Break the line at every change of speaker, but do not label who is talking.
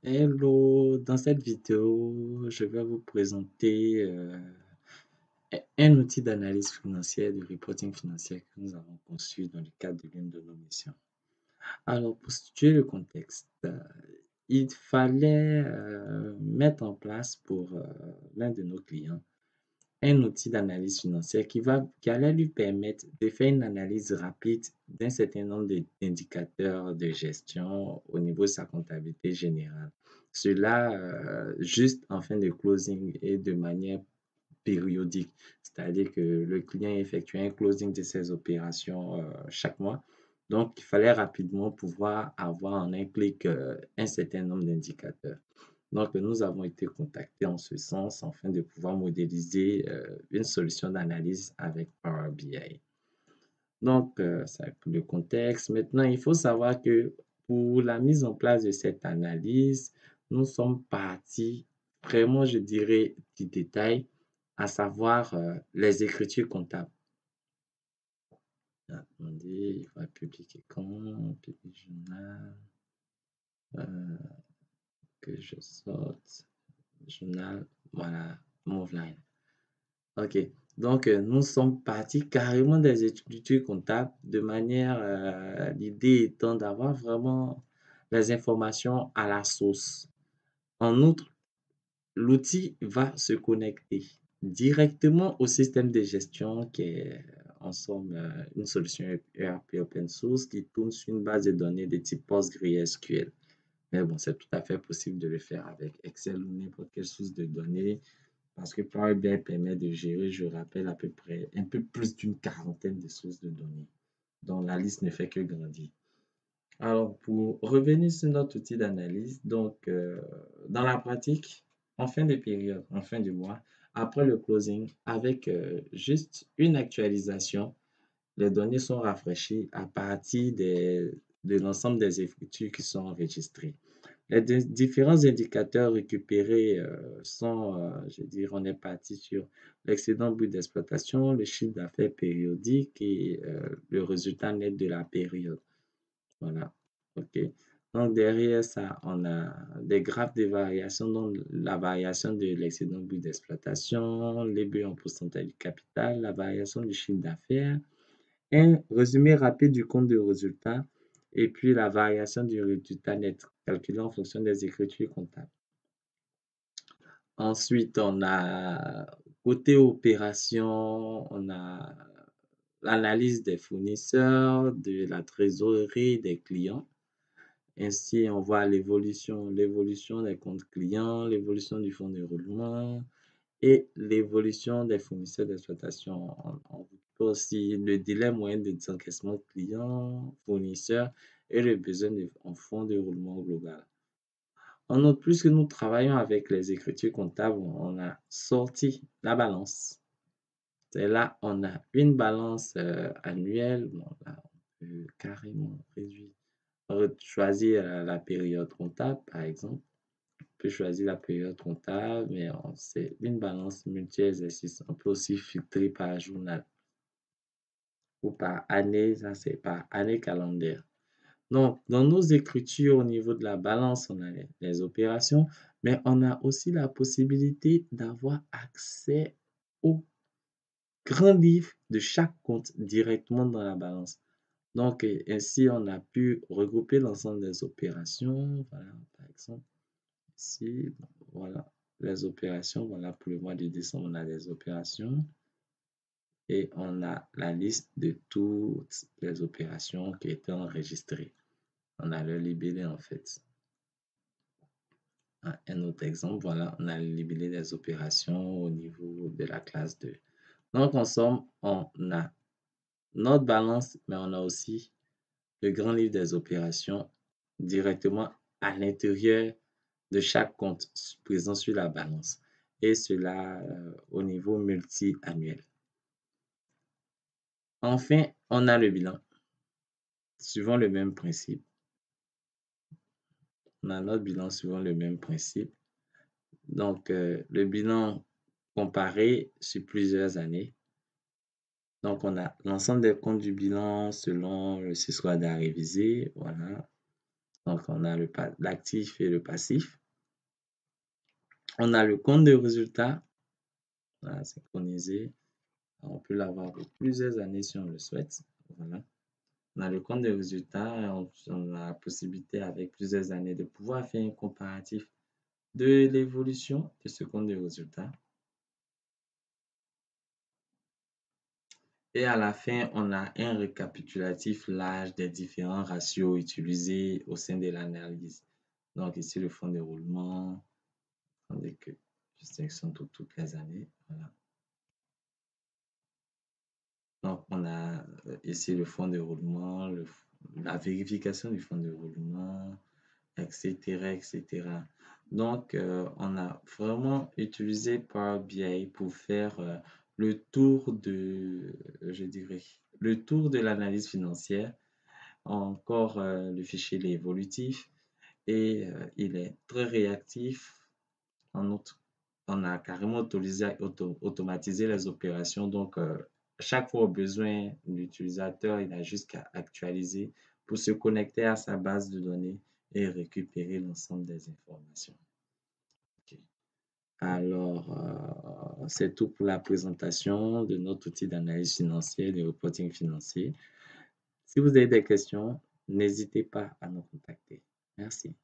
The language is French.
Hello, dans cette vidéo, je vais vous présenter un outil d'analyse financière, de reporting financier que nous avons conçu dans le cadre de l'une de nos missions. Alors, pour situer le contexte, il fallait mettre en place pour l'un de nos clients un outil d'analyse financière qui allait lui permettre de faire une analyse rapide d'un certain nombre d'indicateurs de gestion au niveau de sa comptabilité générale. Cela juste en fin de closing et de manière périodique, c'est-à-dire que le client effectuait un closing de ses opérations chaque mois. Donc, il fallait rapidement pouvoir avoir en un clic un certain nombre d'indicateurs. Donc, nous avons été contactés en ce sens afin de pouvoir modéliser une solution d'analyse avec Power BI. Donc, c'est le contexte. Maintenant, il faut savoir que pour la mise en place de cette analyse, nous sommes partis vraiment, je dirais, du détail, à savoir les écritures comptables. Attendez, il va publier quand? Publier journal. Que je sorte. Journal, voilà, Moveline. OK. Donc, nous sommes partis carrément des écritures comptables de manière, l'idée étant d'avoir vraiment les informations à la source. En outre, l'outil va se connecter directement au système de gestion qui est en somme une solution ERP open source qui tourne sur une base de données de type PostgreSQL. Mais bon, c'est tout à fait possible de le faire avec Excel ou n'importe quelle source de données parce que Power BI permet de gérer, je rappelle, à peu près un peu plus d'une quarantaine de sources de données, dont la liste ne fait que grandir. Alors, pour revenir sur notre outil d'analyse, donc, dans la pratique, en fin de période, en fin du mois, après le closing, avec juste une actualisation, les données sont rafraîchies à partir de l'ensemble des écritures qui sont enregistrées. Les différents indicateurs récupérés sont, je veux dire, on est parti sur l'excédent brut d'exploitation, le chiffre d'affaires périodique et le résultat net de la période. Voilà. OK. Donc, derrière ça, on a des graphes de variation, donc la variation de l'excédent brut d'exploitation, l'EBE en pourcentage du capital, la variation du chiffre d'affaires, un résumé rapide du compte de résultat et puis la variation du résultat net calculé en fonction des écritures comptables. Ensuite, on a côté opération, on a l'analyse des fournisseurs, de la trésorerie des clients. Ainsi, on voit l'évolution des comptes clients, l'évolution du fonds de roulement et l'évolution des fournisseurs d'exploitation. On peut aussi le délai moyen de désencaissement client, fournisseur et le besoin en fonds de roulement global. En outre, puisque nous travaillons avec les écritures comptables, on a sorti la balance. C'est là, on a une balance annuelle. Bon, là, on peut carrément réduire, choisir la période comptable, par exemple. On peut choisir la période comptable, mais c'est une balance multi-exercice. On peut aussi filtrer par journal ou par année, ça c'est par année calendaire. Donc, dans nos écritures, au niveau de la balance, on a les opérations, mais on a aussi la possibilité d'avoir accès au grand livre de chaque compte directement dans la balance. Donc, ainsi, on a pu regrouper l'ensemble des opérations. Voilà, par exemple, ici, voilà, les opérations. Voilà, pour le mois de décembre, on a les opérations et on a la liste de toutes les opérations qui étaient enregistrées. On a le libellé en fait. Un autre exemple, voilà, on a le libellé des opérations au niveau de la classe 2. Donc, en somme, on a notre balance, mais on a aussi le grand livre des opérations directement à l'intérieur de chaque compte présent sur la balance. Et cela au niveau multi-annuel. Enfin, on a le bilan, suivant le même principe. On a notre bilan suivant le même principe. Donc, le bilan comparé sur plusieurs années. Donc, on a l'ensemble des comptes du bilan selon le CISROADA révisé. Voilà. Donc, on a l'actif et le passif. On a le compte de résultat, voilà, synchronisé. On peut l'avoir pour plusieurs années si on le souhaite. Voilà. On a le compte de résultats, on a la possibilité avec plusieurs années de pouvoir faire un comparatif de l'évolution de ce compte de résultats. Et à la fin, on a un récapitulatif large des différents ratios utilisés au sein de l'analyse. Donc ici, le fonds de roulement, attendez que je sélectionne toutes les années. Voilà. Donc, on a ici le fonds de roulement, la vérification du fonds de roulement, etc., etc. Donc, on a vraiment utilisé Power BI pour faire le tour je dirais, le tour de l'analyse financière. Encore, le fichier il est évolutif et il est très réactif. En outre, on a carrément automatisé les opérations. Donc, chaque fois au besoin, l'utilisateur, il a juste qu'à actualiser pour se connecter à sa base de données et récupérer l'ensemble des informations. Ok. Alors, c'est tout pour la présentation de notre outil d'analyse financière, de reporting financier. Si vous avez des questions, n'hésitez pas à nous contacter. Merci.